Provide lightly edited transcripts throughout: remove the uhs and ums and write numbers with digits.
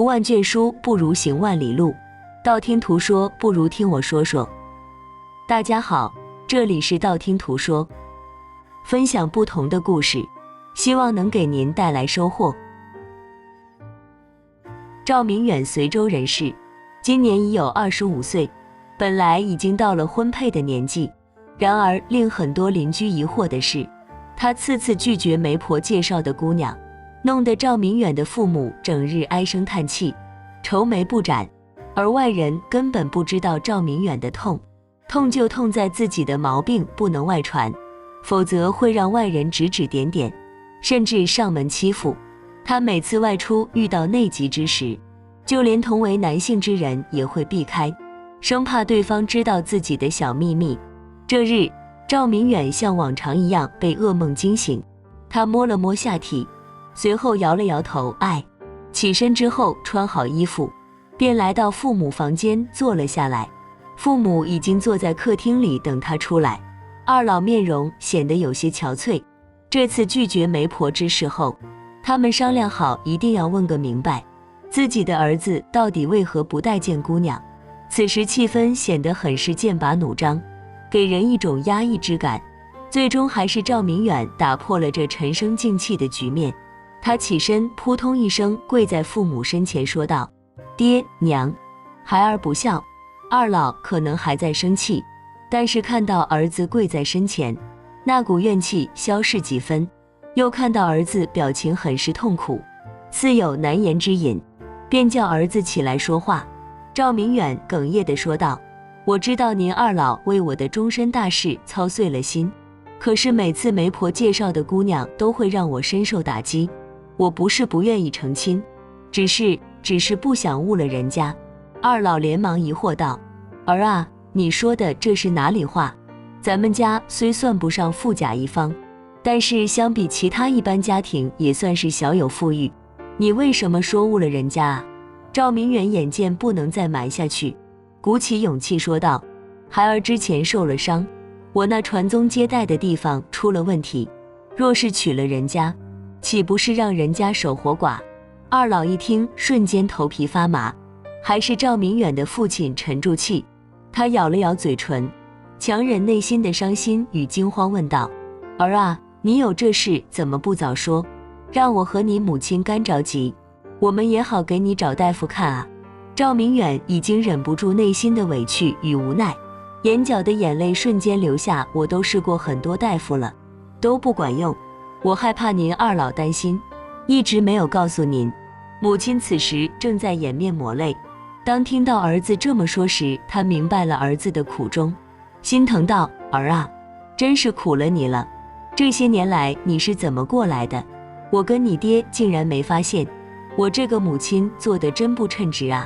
万卷书不如行万里路，道听途说不如听我说说。大家好，这里是道听途说，分享不同的故事，希望能给您带来收获。赵明远随州人士，今年已有25岁，本来已经到了婚配的年纪，然而令很多邻居疑惑的是，他次次拒绝媒婆介绍的姑娘，弄得赵明远的父母整日唉声叹气，愁眉不展，而外人根本不知道赵明远的痛就痛在自己的毛病不能外传，否则会让外人指指点点，甚至上门欺负。他每次外出遇到内急之时，就连同为男性之人也会避开，生怕对方知道自己的小秘密。这日，赵明远像往常一样被噩梦惊醒，他摸了摸下体，随后摇了摇头，起身之后穿好衣服，便来到父母房间坐了下来。父母已经坐在客厅里等他出来，二老面容显得有些憔悴。这次拒绝媒婆之事后，他们商量好一定要问个明白，自己的儿子到底为何不待见姑娘。此时气氛显得很是剑拔弩张，给人一种压抑之感。最终还是赵明远打破了这沉声静气的局面，他起身扑通一声跪在父母身前说道：爹娘，孩儿不孝。二老可能还在生气，但是看到儿子跪在身前，那股怨气消逝几分，又看到儿子表情很是痛苦，似有难言之隐，便叫儿子起来说话。赵明远哽咽地说道：我知道您二老为我的终身大事操碎了心，可是每次媒婆介绍的姑娘都会让我深受打击。我不是不愿意成亲，只是不想误了人家。二老连忙疑惑道：儿啊，你说的这是哪里话？咱们家虽算不上富甲一方，但是相比其他一般家庭也算是小有富裕，你为什么说误了人家啊？赵明远眼见不能再瞒下去，鼓起勇气说道：孩儿之前受了伤，我那传宗接代的地方出了问题，若是娶了人家，岂不是让人家守活寡？二老一听，瞬间头皮发麻。还是赵明远的父亲沉住气，他咬了咬嘴唇，强忍内心的伤心与惊慌，问道：儿啊，你有这事怎么不早说，让我和你母亲干着急，我们也好给你找大夫看啊。赵明远已经忍不住内心的委屈与无奈，眼角的眼泪瞬间流下。我都试过很多大夫了，都不管用，我害怕您二老担心，一直没有告诉您。母亲此时正在掩面抹泪，当听到儿子这么说时，他明白了儿子的苦衷，心疼道：儿啊，真是苦了你了，这些年来你是怎么过来的？我跟你爹竟然没发现，我这个母亲做得真不称职啊。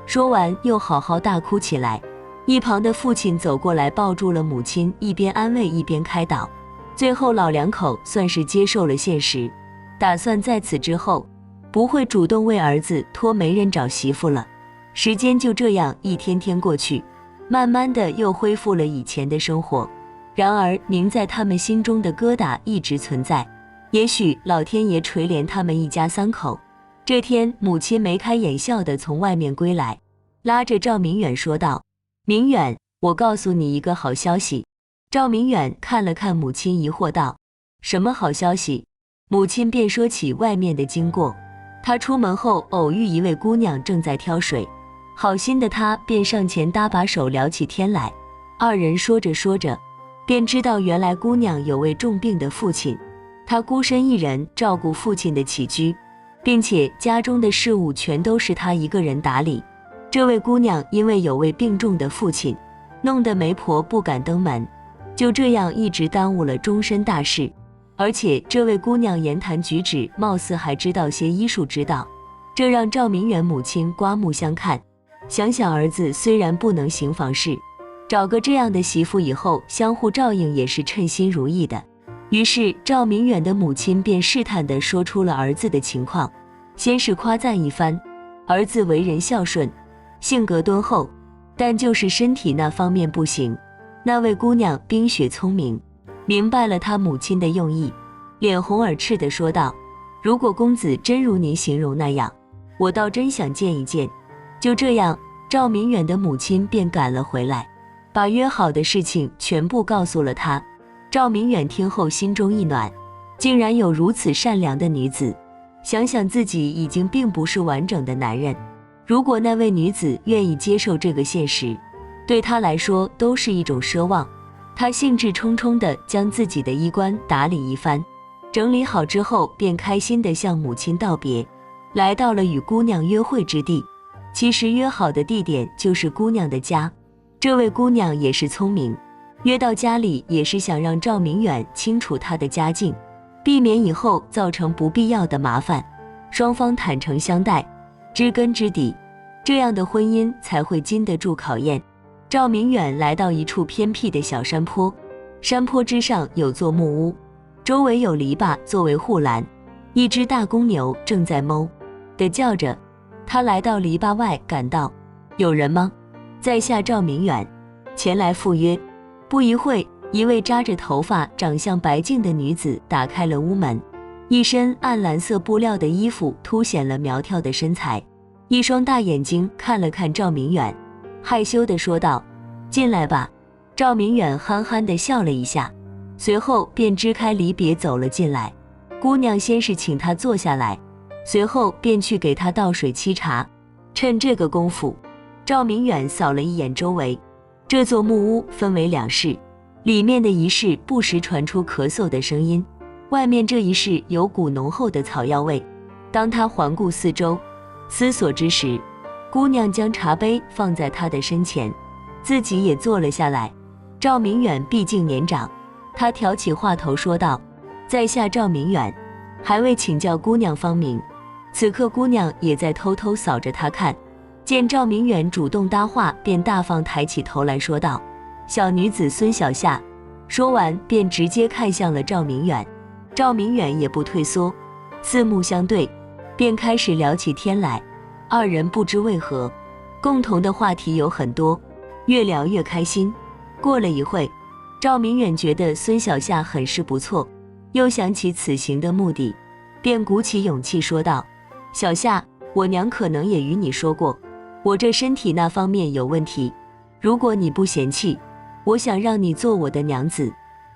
说完又好好大哭起来。一旁的父亲走过来抱住了母亲，一边安慰一边开导。最后老两口算是接受了现实，打算在此之后不会主动为儿子托媒人找媳妇了。时间就这样一天天过去，慢慢的又恢复了以前的生活。然而凝在他们心中的疙瘩一直存在，也许老天爷垂怜他们一家三口。这天，母亲眉开眼笑地从外面归来，拉着赵明远说道：明远，我告诉你一个好消息。赵明远看了看母亲，疑惑道：什么好消息？母亲便说起外面的经过。他出门后偶遇一位姑娘正在挑水，好心的他便上前搭把手聊起天来。二人说着说着，便知道原来姑娘有位重病的父亲，她孤身一人照顾父亲的起居，并且家中的事务全都是她一个人打理。这位姑娘因为有位病重的父亲，弄得媒婆不敢登门，就这样一直耽误了终身大事。而且这位姑娘言谈举止貌似还知道些医术之道，这让赵明远母亲刮目相看。想想儿子虽然不能行房事，找个这样的媳妇以后相互照应也是称心如意的。于是赵明远的母亲便试探地说出了儿子的情况，先是夸赞一番，儿子为人孝顺，性格敦厚，但就是身体那方面不行。那位姑娘冰雪聪明，明白了他母亲的用意，脸红耳赤地说道：如果公子真如您形容那样，我倒真想见一见。就这样，赵明远的母亲便赶了回来，把约好的事情全部告诉了他。赵明远听后心中一暖，竟然有如此善良的女子。想想自己已经并不是完整的男人，如果那位女子愿意接受这个现实，对他来说都是一种奢望。他兴致冲冲地将自己的衣冠打理一番，整理好之后，便开心地向母亲道别，来到了与姑娘约会之地。其实约好的地点就是姑娘的家，这位姑娘也是聪明，约到家里也是想让赵明远清楚她的家境，避免以后造成不必要的麻烦。双方坦诚相待，知根知底，这样的婚姻才会经得住考验。赵明远来到一处偏僻的小山坡，山坡之上有座木屋，周围有篱笆作为护栏，一只大公牛正在哞地叫着。他来到篱笆外，赶道：“有人吗？”在下赵明远，前来赴约。不一会，一位扎着头发、长相白净的女子打开了屋门，一身暗蓝色布料的衣服凸显了苗条的身材，一双大眼睛看了看赵明远，害羞地说道：“进来吧。”赵明远憨憨地笑了一下，随后便支开离别走了进来。姑娘先是请他坐下来，随后便去给他倒水沏茶。趁这个功夫，赵明远扫了一眼周围，这座木屋分为两室，里面的一室不时传出咳嗽的声音，外面这一室有股浓厚的草药味。当他环顾四周，思索之时，姑娘将茶杯放在他的身前，自己也坐了下来。赵明远毕竟年长，他挑起话头说道：“在下赵明远，还未请教姑娘芳名。”此刻姑娘也在偷偷扫着他看，见赵明远主动搭话，便大方抬起头来说道：“小女子孙小夏。”说完便直接看向了赵明远。赵明远也不退缩，四目相对，便开始聊起天来。二人不知为何，共同的话题有很多，越聊越开心。过了一会，赵明远觉得孙小夏很是不错，又想起此行的目的，便鼓起勇气说道：“小夏，我娘可能也与你说过，我这身体那方面有问题，如果你不嫌弃，我想让你做我的娘子。”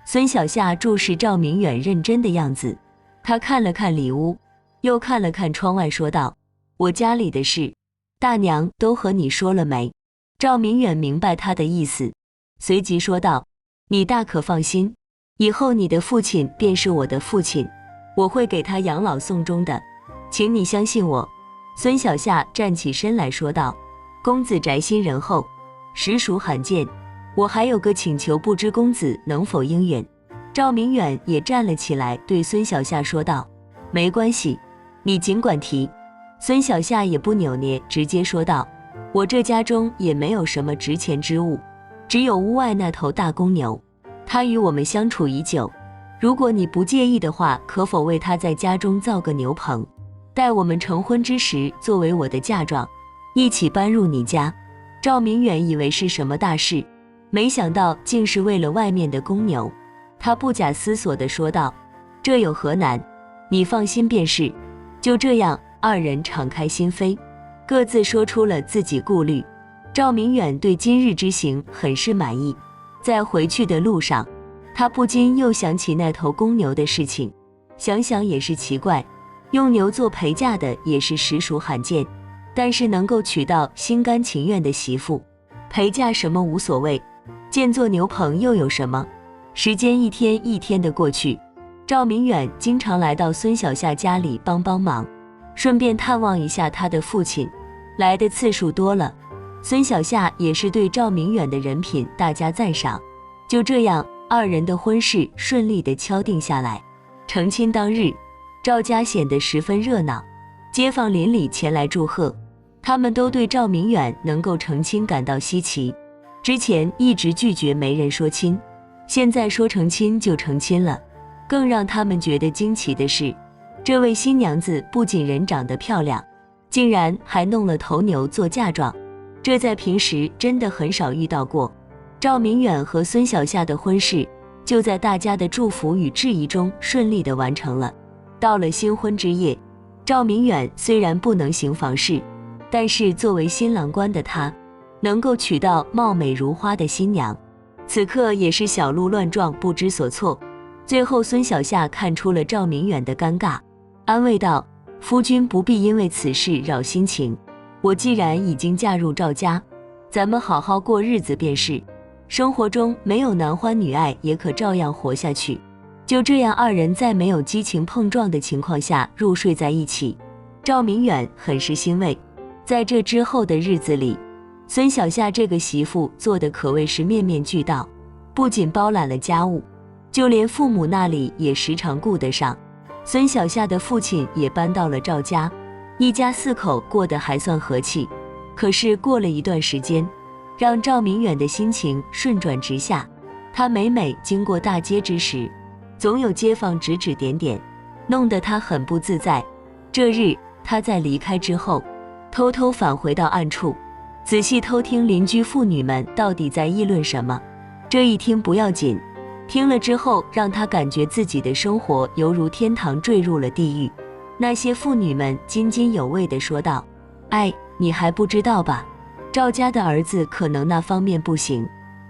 孙小夏注视赵明远认真的样子，他看了看里屋，又看了看窗外，说道：“我家里的事，大娘都和你说了没？”赵明远明白他的意思，随即说道：“你大可放心，以后你的父亲便是我的父亲，我会给他养老送终的，请你相信我。”孙小夏站起身来说道：“公子宅心仁厚，实属罕见，我还有个请求，不知公子能否应允？”赵明远也站了起来，对孙小夏说道：“没关系，你尽管提。”孙小夏也不扭捏，直接说道：“我这家中也没有什么值钱之物，只有屋外那头大公牛，它与我们相处已久，如果你不介意的话，可否为他在家中造个牛棚，待我们成婚之时，作为我的嫁妆，一起搬入你家？”赵明远以为是什么大事，没想到竟是为了外面的公牛。他不假思索地说道：“这有何难？你放心便是。”就这样，二人敞开心扉，各自说出了自己顾虑。赵明远对今日之行很是满意，在回去的路上，他不禁又想起那头公牛的事情，想想也是奇怪，用牛做陪嫁的也是实属罕见，但是能够娶到心甘情愿的媳妇，陪嫁什么无所谓，建座牛棚又有什么？时间一天一天的过去，赵明远经常来到孙小夏家里帮忙，顺便探望一下他的父亲，来的次数多了，孙小夏也是对赵明远的人品大加赞赏。就这样，二人的婚事顺利地敲定下来。成亲当日，赵家显得十分热闹，街坊邻里前来祝贺，他们都对赵明远能够成亲感到稀奇。之前一直拒绝媒人说亲，现在说成亲就成亲了。更让他们觉得惊奇的是，这位新娘子不仅人长得漂亮，竟然还弄了头牛做嫁妆，这在平时真的很少遇到过。赵明远和孙小夏的婚事就在大家的祝福与质疑中顺利地完成了。到了新婚之夜，赵明远虽然不能行房事，但是作为新郎官的他，能够娶到貌美如花的新娘，此刻也是小鹿乱撞，不知所措。最后孙小夏看出了赵明远的尴尬，安慰道：夫君不必因为此事扰心情，我既然已经嫁入赵家，咱们好好过日子便是，生活中没有男欢女爱也可照样活下去。就这样，二人在没有激情碰撞的情况下入睡在一起。赵明远很是欣慰。在这之后的日子里，孙小夏这个媳妇做的可谓是面面俱到，不仅包揽了家务，就连父母那里也时常顾得上。孙小夏的父亲也搬到了赵家，一家四口过得还算和气。可是过了一段时间，让赵明远的心情顺转直下。他每经过大街之时，总有街坊指指点点，弄得他很不自在。这日他在离开之后，偷偷返回到暗处，仔细偷听邻居妇女们到底在议论什么。这一听不要紧，听了之后让他感觉自己的生活犹如天堂坠入了地狱。那些妇女们津津有味地说道：哎，你还不知道吧，赵家的儿子可能那方面不行。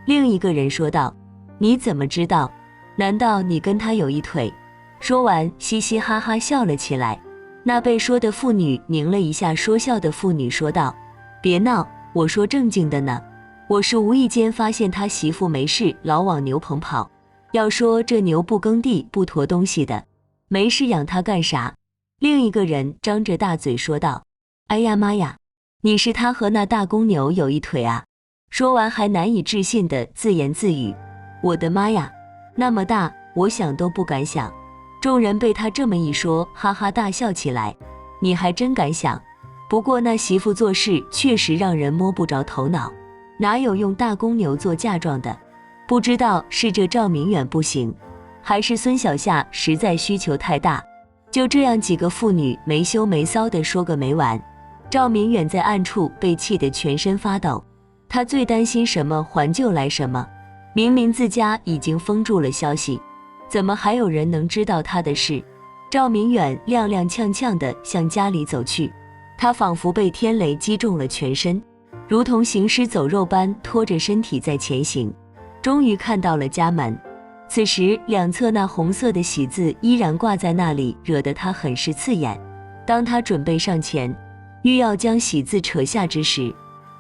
另一个人说道：你怎么知道？难道你跟他有一腿？说完嘻嘻哈哈笑了起来。那被说的妇女拧了一下说笑的妇女，说道：别闹，我说正经的呢，我是无意间发现他媳妇没事老往牛棚跑，要说这牛不耕地不驮东西的，没事养他干啥？另一个人张着大嘴说道：哎呀妈呀，你是他和那大公牛有一腿啊？说完还难以置信地自言自语：我的妈呀，那么大，我想都不敢想。众人被他这么一说，哈哈大笑起来。你还真敢想，不过那媳妇做事确实让人摸不着头脑，哪有用大公牛做嫁妆的？不知道是这赵明远不行，还是孙小夏实在需求太大。就这样几个妇女没羞没臊地说个没完。赵明远在暗处被气得全身发抖，他最担心什么还就来什么。明明自家已经封住了消息，怎么还有人能知道他的事？赵明远踉踉跄跄地向家里走去，他仿佛被天雷击中了全身，如同行尸走肉般拖着身体在前行。终于看到了家门，此时两侧那红色的喜字依然挂在那里，惹得他很是刺眼。当他准备上前，欲要将喜字扯下之时，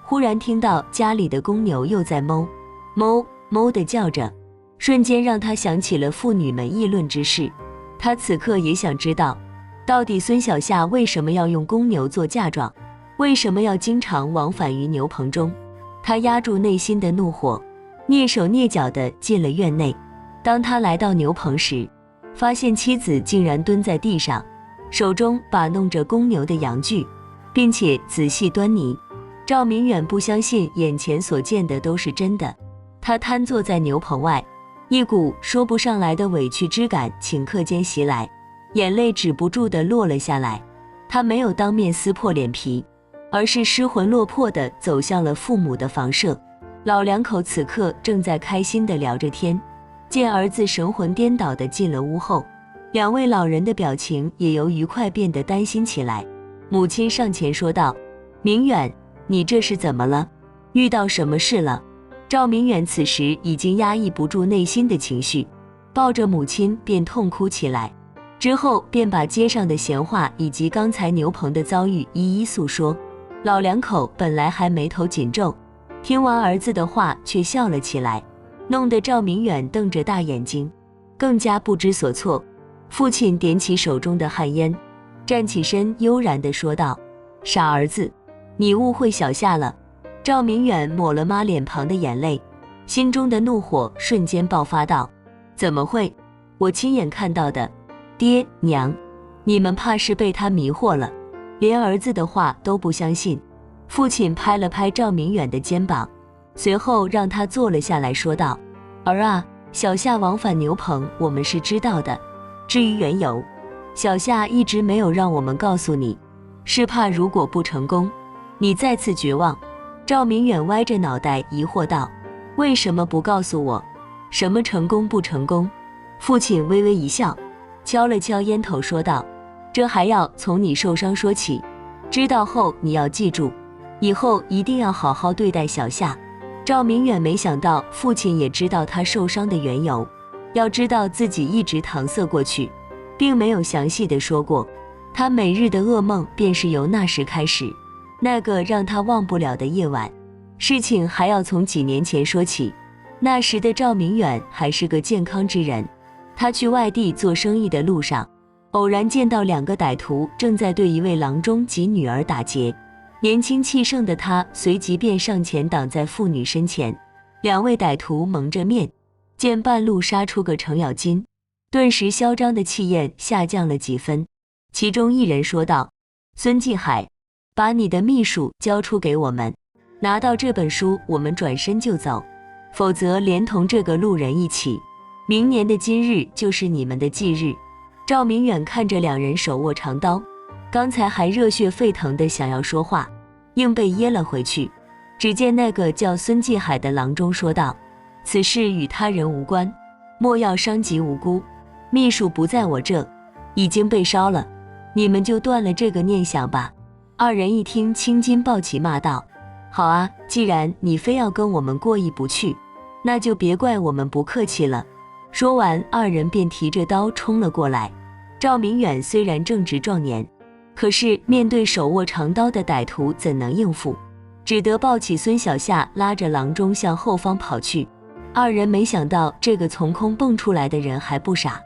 忽然听到家里的公牛又在哞哞哞地叫着，瞬间让他想起了妇女们议论之事。他此刻也想知道，到底孙小夏为什么要用公牛做嫁妆，为什么要经常往返于牛棚中。他压住内心的怒火，蹑手蹑脚地进了院内。当他来到牛棚时，发现妻子竟然蹲在地上，手中把弄着公牛的羊具，并且仔细端倪。赵明远不相信眼前所见的都是真的，他瘫坐在牛棚外，一股说不上来的委屈之感顷刻间袭来，眼泪止不住地落了下来。他没有当面撕破脸皮，而是失魂落魄地走向了父母的房舍。老两口此刻正在开心地聊着天，见儿子神魂颠倒地进了屋后，两位老人的表情也由愉快变得担心起来。母亲上前说道：明远，你这是怎么了？遇到什么事了？赵明远此时已经压抑不住内心的情绪，抱着母亲便痛哭起来，之后便把街上的闲话以及刚才牛棚的遭遇一一诉说。老两口本来还眉头紧皱，听完儿子的话却笑了起来，弄得赵明远瞪着大眼睛，更加不知所措。父亲点起手中的旱烟，站起身悠然地说道：傻儿子，你误会小夏了。赵明远抹了抹脸庞的眼泪，心中的怒火瞬间爆发道：怎么会？我亲眼看到的。爹娘，你们怕是被他迷惑了，连儿子的话都不相信。父亲拍了拍赵明远的肩膀，随后让他坐了下来，说道：儿啊，小夏往返牛棚我们是知道的，至于缘由，小夏一直没有让我们告诉你，是怕如果不成功，你再次绝望。赵明远歪着脑袋疑惑道：为什么不告诉我？什么成功不成功？父亲微微一笑，敲了敲烟头说道：这还要从你受伤说起。知道后你要记住，以后一定要好好对待小夏。赵明远没想到父亲也知道他受伤的缘由，要知道自己一直搪塞过去，并没有详细的说过。他每日的噩梦便是由那时开始，那个让他忘不了的夜晚。事情还要从几年前说起，那时的赵明远还是个健康之人，他去外地做生意的路上，偶然见到2个歹徒正在对一位郎中及女儿打劫。年轻气盛的他随即便上前挡在妇女身前，2位歹徒蒙着面，见半路杀出个程咬金，顿时嚣张的气焰下降了几分。其中一人说道：孙继海，把你的秘书交出给我们，拿到这本书我们转身就走，否则连同这个路人一起，明年的今日就是你们的忌日。赵明远看着2人手握长刀，刚才还热血沸腾的想要说话，硬被噎了回去。只见那个叫孙继海的郎中说道：此事与他人无关，莫要伤及无辜，秘书不在我这，已经被烧了，你们就断了这个念想吧。2人一听，青筋暴起，骂道：好啊，既然你非要跟我们过意不去，那就别怪我们不客气了。说完，2人便提着刀冲了过来。赵明远虽然正值壮年，可是面对手握长刀的歹徒怎能应付，只得抱起孙小夏，拉着郎中向后方跑去。2人没想到这个从空蹦出来的人还不傻，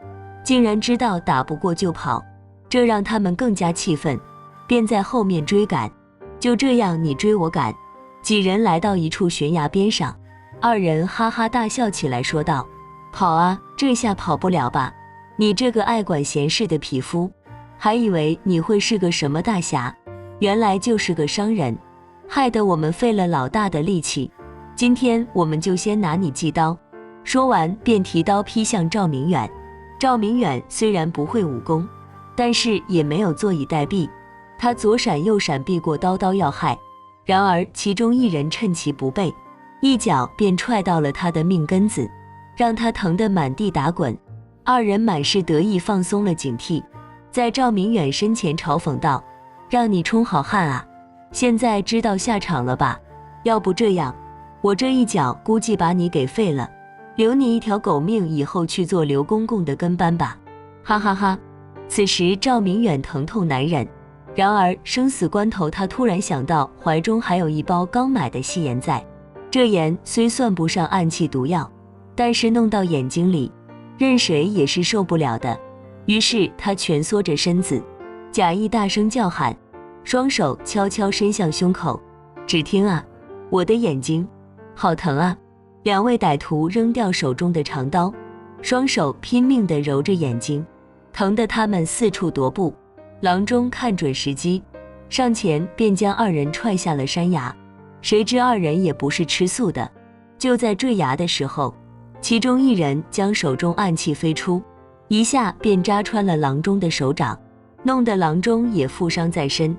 竟然知道打不过就跑，这让他们更加气愤，便在后面追赶。就这样你追我赶，几人来到一处悬崖边上，2人哈哈大笑起来，说道：跑啊，这下跑不了吧，你这个爱管闲事的匹夫，还以为你会是个什么大侠，原来就是个商人，害得我们费了老大的力气，今天我们就先拿你祭刀。说完便提刀劈向赵明远。赵明远虽然不会武功，但是也没有坐以待毙，他左闪右闪避过刀刀要害，然而其中一人趁其不备，一脚便踹到了他的命根子，让他疼得满地打滚。2人满是得意，放松了警惕，在赵明远身前嘲讽道：让你充好汉啊，现在知道下场了吧？要不这样，我这一脚估计把你给废了，留你一条狗命，以后去做刘公公的跟班吧。哈哈哈。此时赵明远疼痛难忍，然而生死关头，他突然想到怀中还有一包刚买的细盐在，这盐虽算不上暗器毒药，但是弄到眼睛里，任谁也是受不了的。于是他蜷缩着身子，假意大声叫喊，双手悄悄伸向胸口。只听啊，我的眼睛，好疼啊！2位歹徒扔掉手中的长刀，双手拼命地揉着眼睛，疼得他们四处踱步。郎中看准时机，上前便将2人踹下了山崖。谁知2人也不是吃素的，就在坠崖的时候，其中一人将手中暗器飞出，一下便扎穿了郎中的手掌，弄得郎中也负伤在身。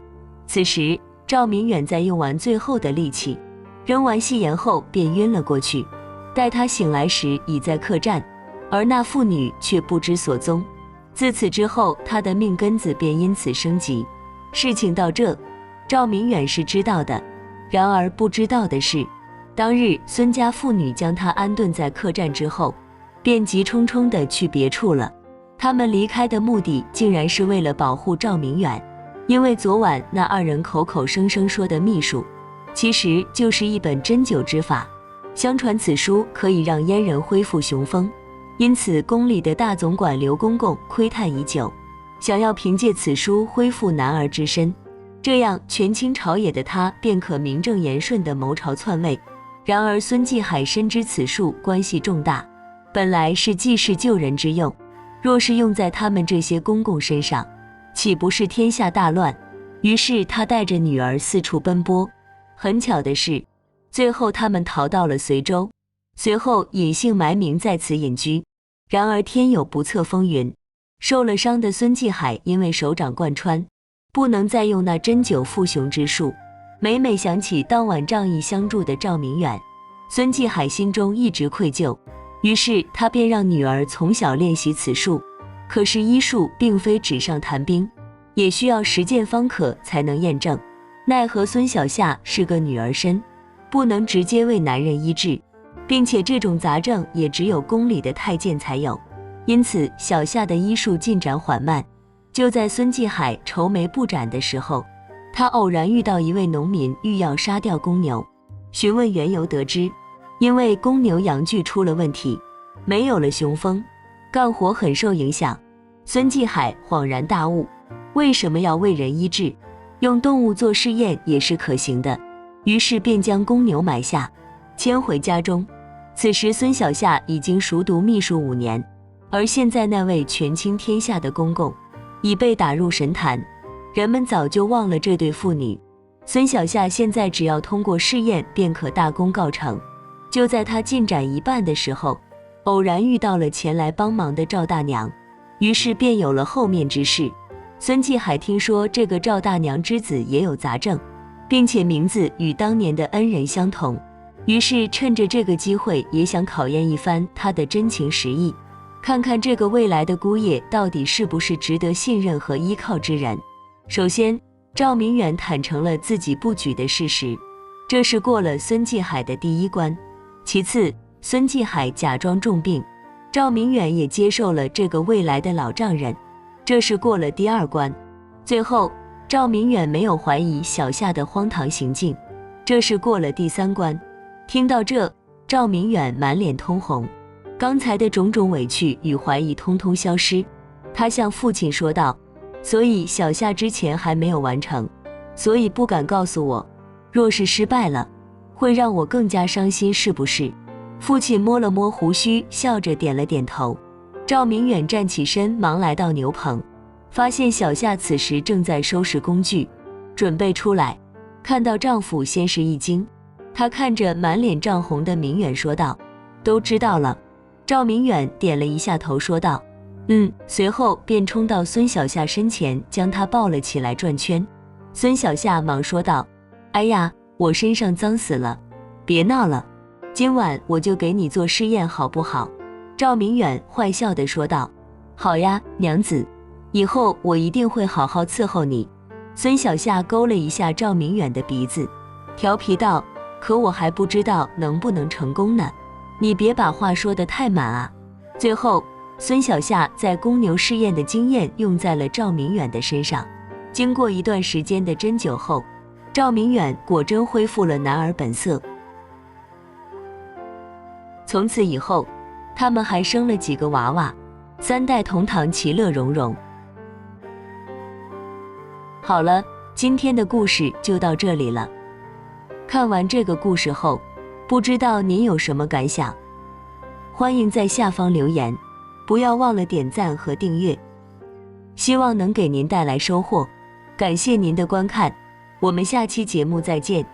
此时赵明远在用完最后的力气，扔完细盐后便晕了过去。待他醒来时已在客栈，而那妇女却不知所踪。自此之后，他的命根子便因此升级。事情到这，赵明远是知道的，然而不知道的是，当日孙家妇女将他安顿在客栈之后，便急冲冲地去别处了。他们离开的目的竟然是为了保护赵明远，因为昨晚那2人口口声声说的秘术，其实就是一本针灸之法。相传此书可以让阉人恢复雄风，因此宫里的大总管刘公公窥探已久，想要凭借此书恢复男儿之身，这样权倾朝野的他便可名正言顺地谋朝篡位。然而孙继海深知此术关系重大，本来是济世救人之用，若是用在他们这些公公身上，岂不是天下大乱？于是他带着女儿四处奔波。很巧的是，最后他们逃到了随州，随后隐姓埋名在此隐居。然而天有不测风云，受了伤的孙继海因为手掌贯穿，不能再用那针灸复雄之术。每每想起当晚仗义相助的赵明远，孙继海心中一直愧疚，于是他便让女儿从小练习此术。可是医术并非纸上谈兵，也需要实践方可才能验证。奈何孙小夏是个女儿身，不能直接为男人医治，并且这种杂症也只有宫里的太监才有，因此小夏的医术进展缓慢。就在孙继海愁眉不展的时候，他偶然遇到一位农民欲要杀掉公牛，询问缘由得知，因为公牛阳具出了问题，没有了雄风，干活很受影响。孙继海恍然大悟，为什么要为人医治？用动物做试验也是可行的，于是便将公牛买下，牵回家中。此时孙小夏已经熟读秘术5年，而现在那位权倾天下的公公已被打入神坛，人们早就忘了这对父女。孙小夏现在只要通过试验便可大功告成。就在他进展一半的时候，偶然遇到了前来帮忙的赵大娘，于是便有了后面之事。孙继海听说这个赵大娘之子也有杂症，并且名字与当年的恩人相同，于是趁着这个机会也想考验一番他的真情实意，看看这个未来的姑爷到底是不是值得信任和依靠之人。首先，赵明远坦诚了自己不举的事实，这是过了孙继海的第一关。其次，孙继海假装重病，赵明远也接受了这个未来的老丈人，这是过了第2关。最后，赵明远没有怀疑小夏的荒唐行径，这是过了第3关。听到这，赵明远满脸通红，刚才的种种委屈与怀疑通通消失。他向父亲说道，所以小夏之前还没有完成，所以不敢告诉我，若是失败了，会让我更加伤心，是不是？父亲摸了摸胡须，笑着点了点头。赵明远站起身，忙来到牛棚，发现小夏此时正在收拾工具，准备出来。看到丈夫，先是一惊，她看着满脸涨红的明远说道，都知道了。赵明远点了一下头说道，随后便冲到孙小夏身前，将她抱了起来转圈。孙小夏忙说道，哎呀，我身上脏死了，别闹了，今晚我就给你做试验好不好？赵明远坏笑地说道，好呀，娘子，以后我一定会好好伺候你。孙小夏勾了一下赵明远的鼻子，调皮道，可我还不知道能不能成功呢，你别把话说得太满啊。最后，孙小夏在公牛试验的经验用在了赵明远的身上，经过一段时间的针灸后，赵明远果真恢复了男儿本色。从此以后，他们还生了几个娃娃，3代同堂，其乐融融。好了，今天的故事就到这里了。看完这个故事后，不知道您有什么感想？欢迎在下方留言，不要忘了点赞和订阅，希望能给您带来收获。感谢您的观看，我们下期节目再见。